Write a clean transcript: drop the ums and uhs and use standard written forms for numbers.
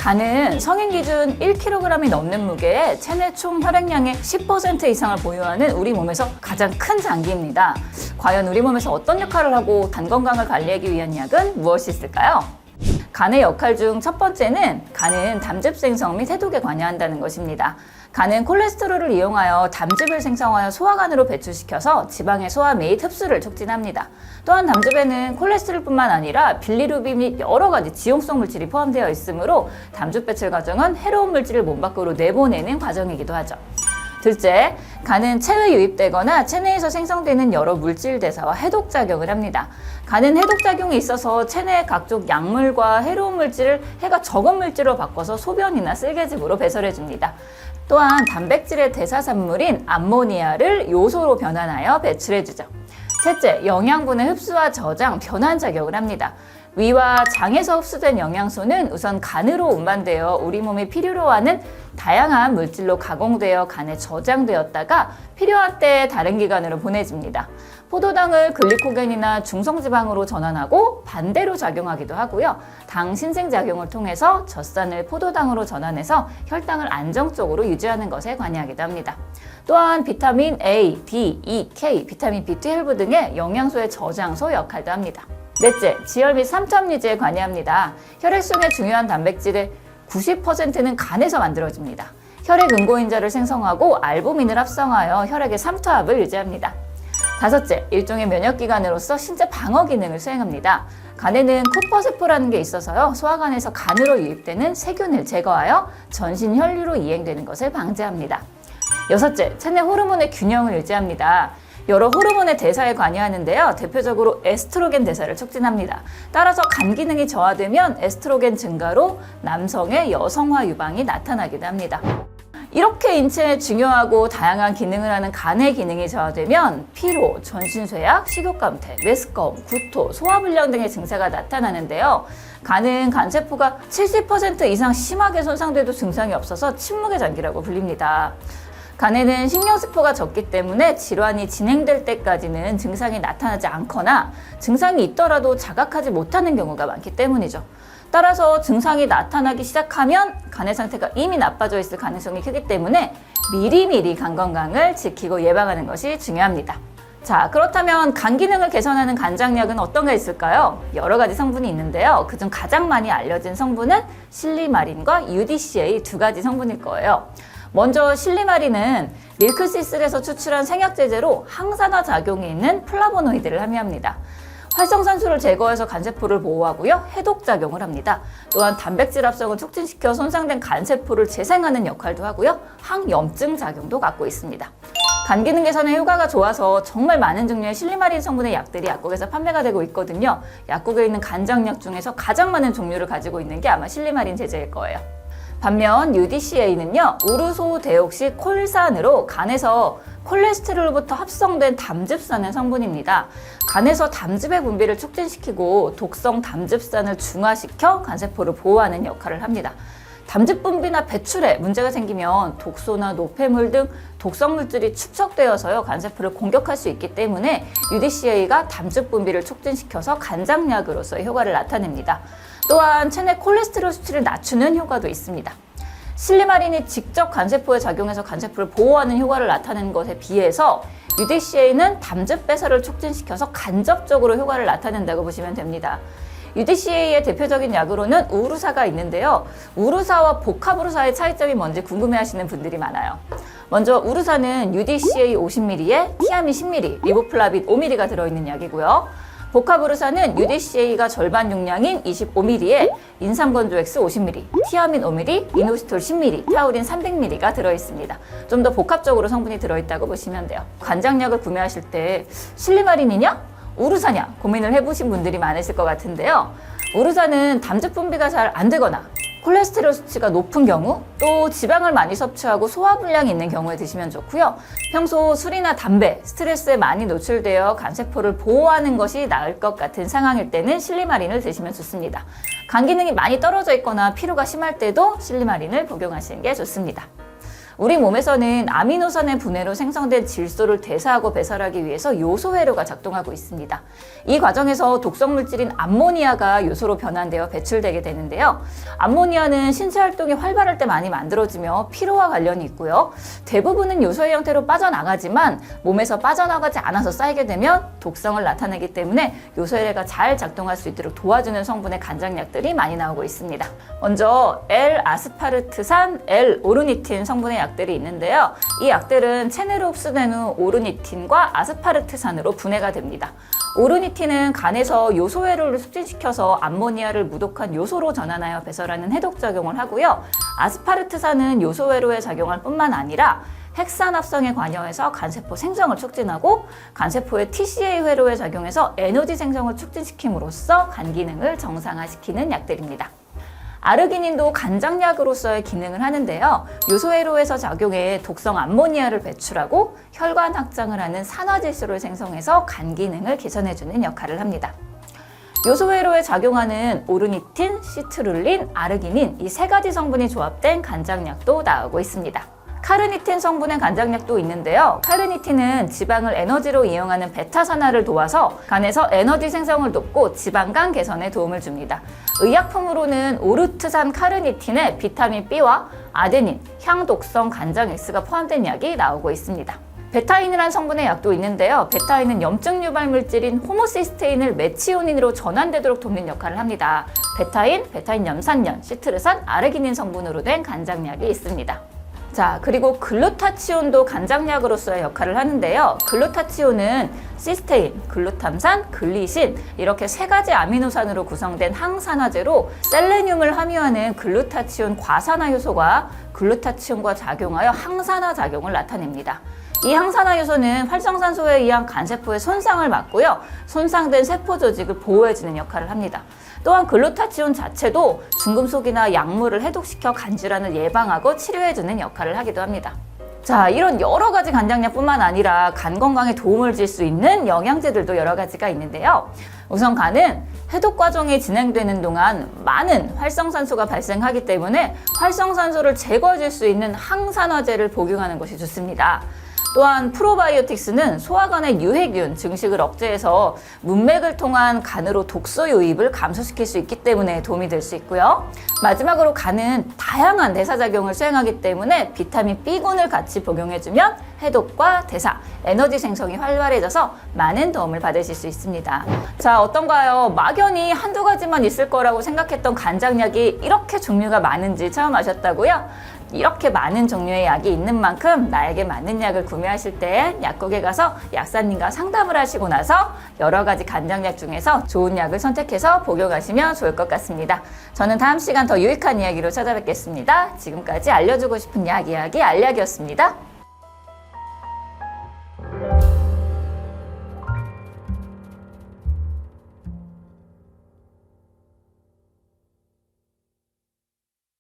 간은 성인 기준 1kg이 넘는 무게에 체내 총 혈액량의 10% 이상을 보유하는 우리 몸에서 가장 큰 장기입니다. 과연 우리 몸에서 어떤 역할을 하고 간 건강을 관리하기 위한 약은 무엇이 있을까요? 간의 역할 중 첫 번째는 간은 담즙 생성 및 해독에 관여한다는 것입니다. 간은 콜레스테롤을 이용하여 담즙을 생성하여 소화관으로 배출시켜서 지방의 소화 및 흡수를 촉진합니다. 또한 담즙에는 콜레스테롤뿐만 아니라 빌리루빈 및 여러 가지 지용성 물질이 포함되어 있으므로 담즙 배출 과정은 해로운 물질을 몸 밖으로 내보내는 과정이기도 하죠. 둘째, 간은 체외 유입되거나 체내에서 생성되는 여러 물질 대사와 해독작용을 합니다. 간은 해독작용에 있어서 체내의 각종 약물과 해로운 물질을 해가 적은 물질로 바꿔서 소변이나 쓸개즙으로 배설해줍니다. 또한 단백질의 대사산물인 암모니아를 요소로 변환하여 배출해주죠. 셋째, 영양분의 흡수와 저장, 변환 작용을 합니다. 위와 장에서 흡수된 영양소는 우선 간으로 운반되어 우리 몸이 필요로 하는 다양한 물질로 가공되어 간에 저장되었다가 필요한 때에 다른 기관으로 보내집니다. 포도당을 글리코겐이나 중성지방으로 전환하고 반대로 작용하기도 하고요. 당 신생작용을 통해서 젖산을 포도당으로 전환해서 혈당을 안정적으로 유지하는 것에 관여하기도 합니다. 또한 비타민 A, D, E, K, 비타민 B12 등의 영양소의 저장소 역할도 합니다. 넷째, 지혈 및 삼투압 유지에 관여합니다. 혈액 속의 중요한 단백질의 90%는 간에서 만들어집니다. 혈액 응고인자를 생성하고 알부민을 합성하여 혈액의 삼투압을 유지합니다. 다섯째, 일종의 면역기관으로서 신체 방어 기능을 수행합니다. 간에는 쿠퍼세포라는 게 있어서요, 소화관에서 간으로 유입되는 세균을 제거하여 전신 혈류로 이행되는 것을 방지합니다. 여섯째, 체내 호르몬의 균형을 유지합니다. 여러 호르몬의 대사에 관여하는데요. 대표적으로 에스트로겐 대사를 촉진합니다. 따라서 간 기능이 저하되면 에스트로겐 증가로 남성의 여성화 유방이 나타나기도 합니다. 이렇게 인체에 중요하고 다양한 기능을 하는 간의 기능이 저하되면 피로, 전신쇠약, 식욕감퇴, 메스꺼움, 구토, 소화불량 등의 증세가 나타나는데요. 간은 간세포가 70% 이상 심하게 손상돼도 증상이 없어서 침묵의 장기라고 불립니다. 간에는 신경세포가 적기 때문에 질환이 진행될 때까지는 증상이 나타나지 않거나 증상이 있더라도 자각하지 못하는 경우가 많기 때문이죠. 따라서 증상이 나타나기 시작하면 간의 상태가 이미 나빠져 있을 가능성이 크기 때문에 미리미리 간 건강을 지키고 예방하는 것이 중요합니다. 자, 그렇다면 간 기능을 개선하는 간장약은 어떤 게 있을까요? 여러 가지 성분이 있는데요. 그중 가장 많이 알려진 성분은 실리마린과 UDCA 두 가지 성분일 거예요. 먼저 실리마린은 밀크시슬에서 추출한 생약제제로 항산화 작용이 있는 플라보노이드를 함유합니다. 활성산소를 제거해서 간세포를 보호하고요, 해독작용을 합니다. 또한 단백질 합성을 촉진시켜 손상된 간세포를 재생하는 역할도 하고요, 항염증 작용도 갖고 있습니다. 간 기능 개선에 효과가 좋아서 정말 많은 종류의 실리마린 성분의 약들이 약국에서 판매가 되고 있거든요. 약국에 있는 간장약 중에서 가장 많은 종류를 가지고 있는 게 아마 실리마린 제제일 거예요. 반면 UDCA는요, 우르소데옥시 콜산으로 간에서 콜레스테롤로부터 합성된 담즙산의 성분입니다. 간에서 담즙의 분비를 촉진시키고 독성 담즙산을 중화시켜 간세포를 보호하는 역할을 합니다. 담즙 분비나 배출에 문제가 생기면 독소나 노폐물 등 독성 물질이 축적되어서요, 간세포를 공격할 수 있기 때문에 UDCA가 담즙 분비를 촉진시켜서 간장약으로서의 효과를 나타냅니다. 또한 체내 콜레스테롤 수치를 낮추는 효과도 있습니다. 실리마린이 직접 간세포에 작용해서 간세포를 보호하는 효과를 나타내는 것에 비해서 UDCA는 담즙 배설을 촉진시켜서 간접적으로 효과를 나타낸다고 보시면 됩니다. UDCA의 대표적인 약으로는 우루사가 있는데요. 우루사와 복합우루사의 차이점이 뭔지 궁금해하시는 분들이 많아요. 먼저 우루사는 UDCA 50ml에 티아민 10ml, 리보플라빈 5ml가 들어있는 약이고요. 복합우루사는 UDCA가 절반 용량인 25ml에 인삼건조엑스 50ml, 티아민 5ml, 이노시톨 10ml, 타우린 300ml가 들어있습니다. 좀 더 복합적으로 성분이 들어있다고 보시면 돼요. 간장약을 구매하실 때 실리마린이냐? 우루사냐? 고민을 해보신 분들이 많으실 것 같은데요. 우루사는 담즙 분비가 잘 안 되거나 콜레스테롤 수치가 높은 경우, 또 지방을 많이 섭취하고 소화불량이 있는 경우에 드시면 좋고요. 평소 술이나 담배, 스트레스에 많이 노출되어 간세포를 보호하는 것이 나을 것 같은 상황일 때는 실리마린을 드시면 좋습니다. 간 기능이 많이 떨어져 있거나 피로가 심할 때도 실리마린을 복용하시는 게 좋습니다. 우리 몸에서는 아미노산의 분해로 생성된 질소를 대사하고 배설하기 위해서 요소회로가 작동하고 있습니다. 이 과정에서 독성 물질인 암모니아가 요소로 변환되어 배출되게 되는데요. 암모니아는 신체 활동이 활발할 때 많이 만들어지며 피로와 관련이 있고요. 대부분은 요소의 형태로 빠져나가지만 몸에서 빠져나가지 않아서 쌓이게 되면 독성을 나타내기 때문에 요소회로가 잘 작동할 수 있도록 도와주는 성분의 간장약들이 많이 나오고 있습니다. 먼저 L-아스파르트산, L-오르니틴 성분의 약들이 있는데요. 이 약들은 체내로 흡수된 후 오르니틴과 아스파르트산으로 분해가 됩니다. 오르니틴은 간에서 요소회로를 촉진시켜서 암모니아를 무독한 요소로 전환하여 배설하는 해독작용을 하고요. 아스파르트산은 요소회로에 작용할 뿐만 아니라 핵산합성에 관여해서 간세포 생성을 촉진하고 간세포의 TCA 회로에 작용해서 에너지 생성을 촉진시킴으로써 간 기능을 정상화시키는 약들입니다. 아르기닌도 간장약으로서의 기능을 하는데요. 요소회로에서 작용해 독성 암모니아를 배출하고 혈관 확장을 하는 산화질소를 생성해서 간 기능을 개선해주는 역할을 합니다. 요소회로에 작용하는 오르니틴, 시트룰린, 아르기닌 이 세 가지 성분이 조합된 간장약도 나오고 있습니다. 카르니틴 성분의 간장약도 있는데요. 카르니틴은 지방을 에너지로 이용하는 베타산화를 도와서 간에서 에너지 생성을 돕고 지방간 개선에 도움을 줍니다. 의약품으로는 오르트산 카르니틴에 비타민 B와 아데닌, 향독성 간장 X가 포함된 약이 나오고 있습니다. 베타인이라는 성분의 약도 있는데요. 베타인은 염증 유발 물질인 호모시스테인을 메치오닌으로 전환되도록 돕는 역할을 합니다. 베타인, 베타인 염산연, 시트르산, 아르기닌 성분으로 된 간장약이 있습니다. 자, 그리고 글루타치온도 간장약으로서의 역할을 하는데요. 글루타치온은 시스테인, 글루탐산, 글리신 이렇게 세 가지 아미노산으로 구성된 항산화제로 셀레늄을 함유하는 글루타치온 과산화 효소가 글루타치온과 작용하여 항산화 작용을 나타냅니다. 이 항산화 요소는 활성산소에 의한 간세포의 손상을 막고요. 손상된 세포 조직을 보호해주는 역할을 합니다. 또한 글루타치온 자체도 중금속이나 약물을 해독시켜 간질환을 예방하고 치료해주는 역할을 하기도 합니다. 자, 이런 여러 가지 간장약뿐만 아니라 간 건강에 도움을 줄 수 있는 영양제들도 여러 가지가 있는데요. 우선 간은 해독 과정이 진행되는 동안 많은 활성산소가 발생하기 때문에 활성산소를 제거해줄 수 있는 항산화제를 복용하는 것이 좋습니다. 또한 프로바이오틱스는 소화관의 유해균, 증식을 억제해서 문맥을 통한 간으로 독소 유입을 감소시킬 수 있기 때문에 도움이 될 수 있고요. 마지막으로 간은 다양한 대사작용을 수행하기 때문에 비타민 B군을 같이 복용해주면 해독과 대사, 에너지 생성이 활발해져서 많은 도움을 받으실 수 있습니다. 자, 어떤가요? 막연히 한두 가지만 있을 거라고 생각했던 간장약이 이렇게 종류가 많은지 처음 아셨다고요? 이렇게 많은 종류의 약이 있는 만큼 나에게 맞는 약을 구매하실 때 약국에 가서 약사님과 상담을 하시고 나서 여러 가지 간장약 중에서 좋은 약을 선택해서 복용하시면 좋을 것 같습니다. 저는 다음 시간 더 유익한 이야기로 찾아뵙겠습니다. 지금까지 알려주고 싶은 약 이야기 알약이었습니다.